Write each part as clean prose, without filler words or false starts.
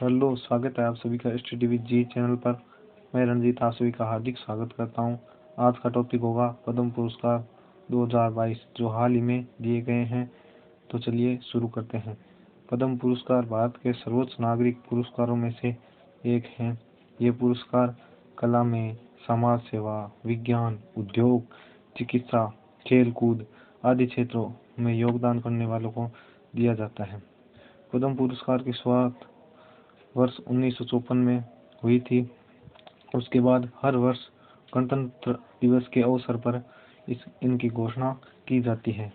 Hello, स्वागत है आप सभी का एस टी वी जी चैनल पर। मैं रंजीत आप सभी का हार्दिक स्वागत करता हूं। आज का टॉपिक होगा पद्म पुरस्कार 2022 जो हाल ही में दिए गए हैं। तो चलिए शुरू करते हैं। पद्म पुरस्कार भारत के सर्वोच्च नागरिक पुरस्कारों में से एक हैं। ये पुरस्कार कला में, समाज सेवा, विज्ञान, उद्योग, चिकित्सा, खेल कूद आदि क्षेत्रों में योगदान करने वालों को दिया जाता है। पद्म पुरस्कार की शुरुआत वर्ष 1954 में हुई थी। उसके बाद हर वर्ष गणतंत्र दिवस के अवसर पर इनकी घोषणा की जाती है।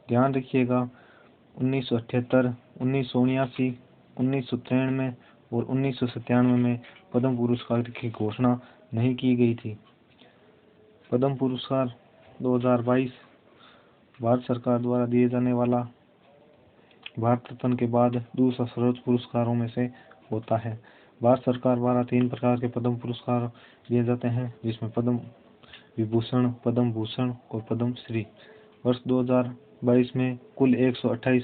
ध्यान रखिएगा, 1978, 1979, 1993 और 1997 में पद्म पुरस्कार की घोषणा नहीं की गई थी। पद्म पुरस्कार 2022 भारत सरकार द्वारा दिए जाने वाला भारत रत्न के बाद दूसरा सर्वोच्च पुरस्कारों में से होता है। भारत सरकार द्वारा 3 प्रकार के पद्म पुरस्कार दिए जाते हैं, जिसमें पद्म विभूषण, पद्म भूषण और पद्म श्री। वर्ष 2022 में कुल 128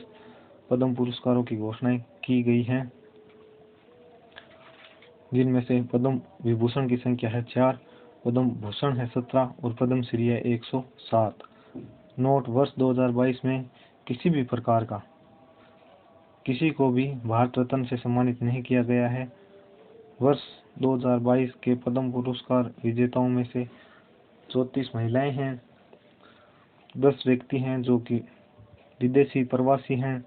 पद्म पुरस्कारों की घोषणा की गई है, जिनमें से पद्म विभूषण की संख्या है 4, पद्म भूषण है 17 और पद्म श्री है 107। नोट: वर्ष 2022 में किसी भी प्रकार का किसी को भी भारत रत्न से सम्मानित नहीं किया गया है। वर्ष 2022 के पद्म पुरस्कार विजेताओं में से 34 महिलाएं हैं, 10 व्यक्ति हैं जो कि विदेशी प्रवासी हैं।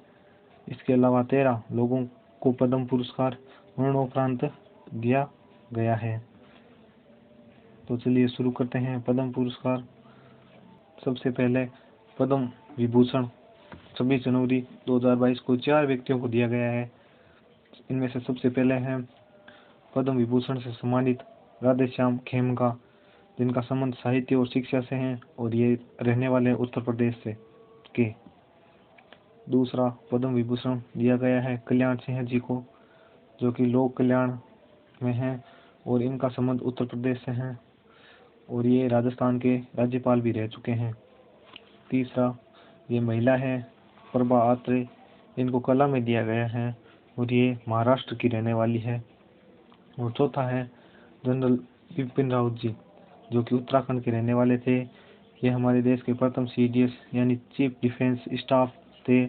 इसके अलावा 13 लोगों को पद्म पुरस्कार मरणोपरांत दिया गया है। तो चलिए शुरू करते हैं। पद्म पुरस्कार सबसे पहले पद्म विभूषण 26 जनवरी 2022 को 4 व्यक्तियों को दिया गया है। इनमें से सबसे पहले हैं पद्म विभूषण से सम्मानित राधेश्याम खेमका, जिनका संबंध साहित्य और शिक्षा से है और ये रहने वाले उत्तर प्रदेश से के। दूसरा पद्म विभूषण दिया गया है कल्याण सिंह जी को, जो कि लोक कल्याण में हैं और इनका संबंध उत्तर प्रदेश से है और ये राजस्थान के राज्यपाल भी रह चुके हैं। तीसरा ये महिला है प्रभा आत्रे, इनको कला में दिया गया है और ये महाराष्ट्र की रहने वाली है। और चौथा है जनरल बिपिन रावत जी, जो कि उत्तराखंड के रहने वाले थे। ये हमारे देश के प्रथम CDS यानी चीफ डिफेंस स्टाफ थे।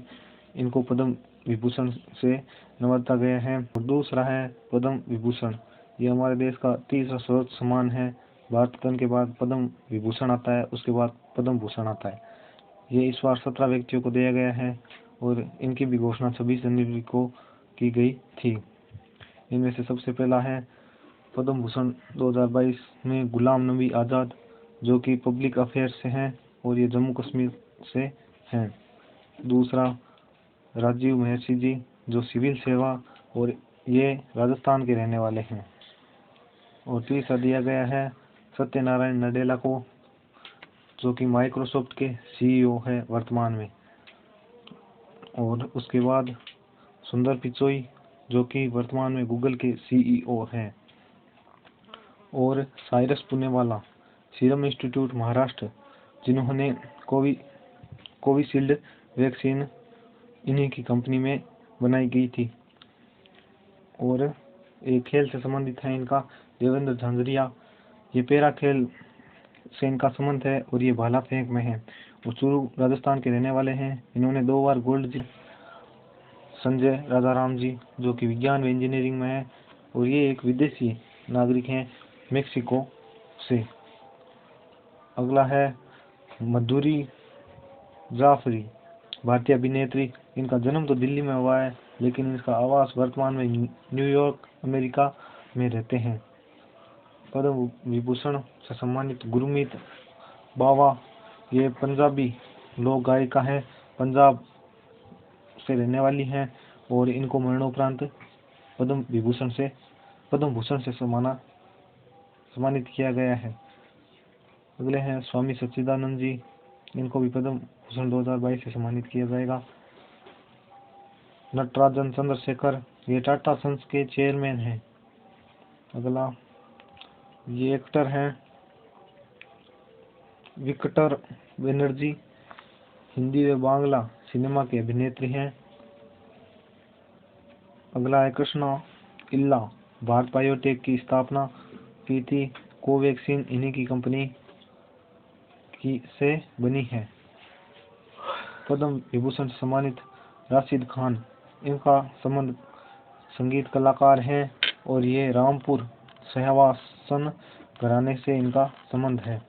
इनको पद्म विभूषण से नवाजा गया है। और दूसरा है पद्म विभूषण, ये हमारे देश का तीसरा सर्वोच्च सम्मान है। भारत रत्न के बाद पद्म विभूषण आता है, उसके बाद पद्म भूषण आता है। ये इस बार 17 व्यक्तियों को दिया गया है और इनकी भी घोषणा 26 जनवरी को की गई थी। इनमें से सबसे पहला है पद्म भूषण 2022 में गुलाम नबी आज़ाद, जो कि पब्लिक अफेयर्स से हैं और ये जम्मू कश्मीर से हैं। दूसरा राजीव महर्षि जी, जो सिविल सेवा और ये राजस्थान के रहने वाले हैं। और तीसरा दिया गया है सत्यनारायण नडेला को, जो कि माइक्रोसॉफ्ट के CEO है वर्तमान में। और उसके बाद सुंदर पिचोई, जो कि वर्तमान में गूगल के CEO हैं। और Cyrus Poonawalla, serum institute Maharashtra, जिन्होंने कोविशील्ड वैक्सीन इन्हीं की कंपनी में बनाई गई थी। और एक खेल से संबंधित है इनका देवेंद्र झांझरिया, ये पैरा खेल से इनका संबंध है और ये भाला फेंक में है और चूरू राजस्थान के रहने वाले हैं। इन्होंने 2 बार गोल्ड जीता। संजय राजाराम जी, जो कि विज्ञान व इंजीनियरिंग में है और ये एक विदेशी नागरिक हैं मेक्सिको से। अगला है मधुरी जाफरी, भारतीय अभिनेत्री। इनका जन्म तो दिल्ली में हुआ है, लेकिन इनका आवास वर्तमान में न्यूयॉर्क अमेरिका में रहते हैं। पद्म विभूषण से सम्मानित गुरमीत बावा, ये पंजाबी लोक गायिका है, पंजाब से रहने वाली हैं और इनको मरणोपरांत पद्म भूषण से सम्मानित किया गया है। अगले हैं स्वामी सच्चिदानंद जी, इनको भी पद्म भूषण 2022 से सम्मानित किया जाएगा। नटराजन चंद्रशेखर, ये टाटा सन्स के चेयरमैन हैं। अगला ये एक्टर हैं विक्टर बनर्जी, हिंदी व बांग्ला सिनेमा के अभिनेत्री हैं। अगला है कृष्णा इल्ला भारत बायोटेक की स्थापना की थी। कोवैक्सीन इन्हीं की कंपनी की से बनी है। पद्म विभूषण से सम्मानित राशिद खान, इनका संबंध संगीत कलाकार हैं और ये रामपुर सहवासन घराने से इनका संबंध है।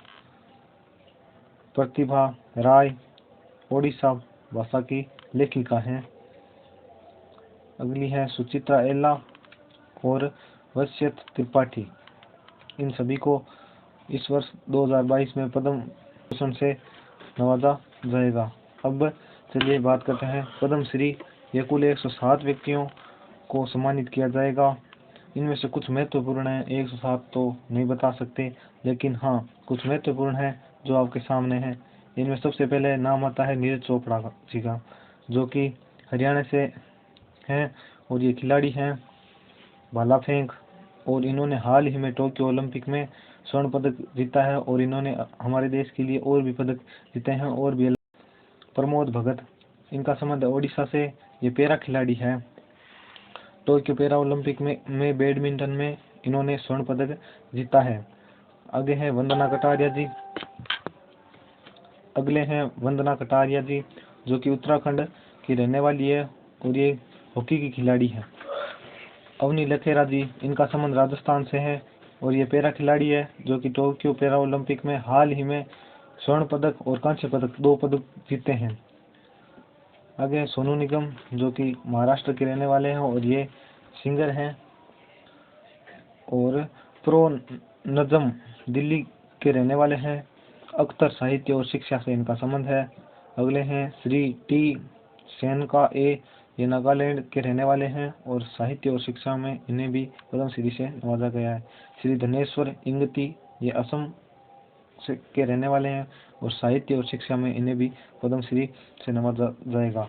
प्रतिभा राय ओडिशा भाषा की लेखिका हैं। अगली है सुचित्रा एला और वश्यत त्रिपाठी। इन सभी को इस वर्ष 2022 में पद्म भूषण से नवाजा जाएगा। अब चलिए बात करते हैं पद्मश्री। ये कुल 107 व्यक्तियों को सम्मानित किया जाएगा। इनमें से कुछ महत्वपूर्ण है, 107 तो नहीं बता सकते, लेकिन हाँ कुछ महत्वपूर्ण है जो आपके सामने है। इनमें सबसे पहले नाम आता है नीरज चोपड़ा जी का, जो कि हरियाणा से हैं और ये खिलाड़ी हैं भाला फेंक, और इन्होंने हाल ही में टोक्यो ओलंपिक में स्वर्ण पदक जीता है और इन्होंने हमारे देश के लिए और भी पदक जीते हैं और भी। प्रमोद भगत, इनका संबंध ओडिशा से, ये पैरा खिलाड़ी है। टोक्यो पैरा ओलंपिक में बैडमिंटन में इन्होंने स्वर्ण पदक जीता है। आगे है वंदना कटारिया जी। अगले हैं वंदना कटारिया जी, जो कि उत्तराखंड की रहने वाली है और ये हॉकी की खिलाड़ी है। अवनी लखेरा जी, इनका संबंध राजस्थान से है और ये पैरा खिलाड़ी है, जो कि टोक्यो पैरा ओलंपिक में हाल ही में स्वर्ण पदक और कांस्य पदक 2 पदक जीते हैं। आगे सोनू निगम, जो कि महाराष्ट्र के रहने वाले हैं और ये सिंगर हैं। और प्रो नजम दिल्ली के रहने वाले हैं। अख्तर साहित्य और शिक्षा से इनका संबंध है। अगले हैं श्री टी सेनका ए, ये नागालैंड के रहने वाले हैं और साहित्य और शिक्षा में इन्हें भी पद्मश्री से नवाजा गया है। श्री धनेश्वर इंगती, ये असम के रहने वाले हैं और साहित्य और शिक्षा में इन्हें भी पद्मश्री से नवाजा जाएगा।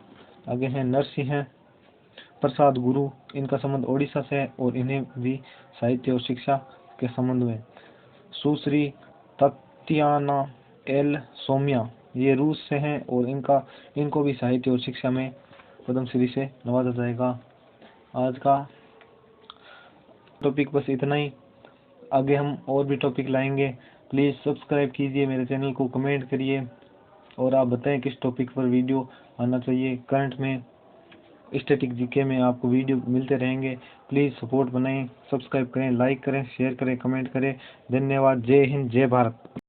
आगे हैं नरसिंह प्रसाद गुरु, इनका संबंध ओडिशा से है और इन्हें भी साहित्य और शिक्षा के संबंध में। सुश्री तत्याना एल सोम्या, ये रूस से हैं और इनको भी साहित्य और शिक्षा में पद्मश्री से नवाजा जाएगा। आज का टॉपिक बस इतना ही। आगे हम और भी टॉपिक लाएंगे। प्लीज़ सब्सक्राइब कीजिए मेरे चैनल को, कमेंट करिए और आप बताएं किस टॉपिक पर वीडियो आना चाहिए। करंट में स्टैटिक जीके में आपको वीडियो मिलते रहेंगे। प्लीज़ सपोर्ट बनाएं, सब्सक्राइब करें, लाइक करें, शेयर करें, कमेंट करें। धन्यवाद। जय हिंद, जय भारत।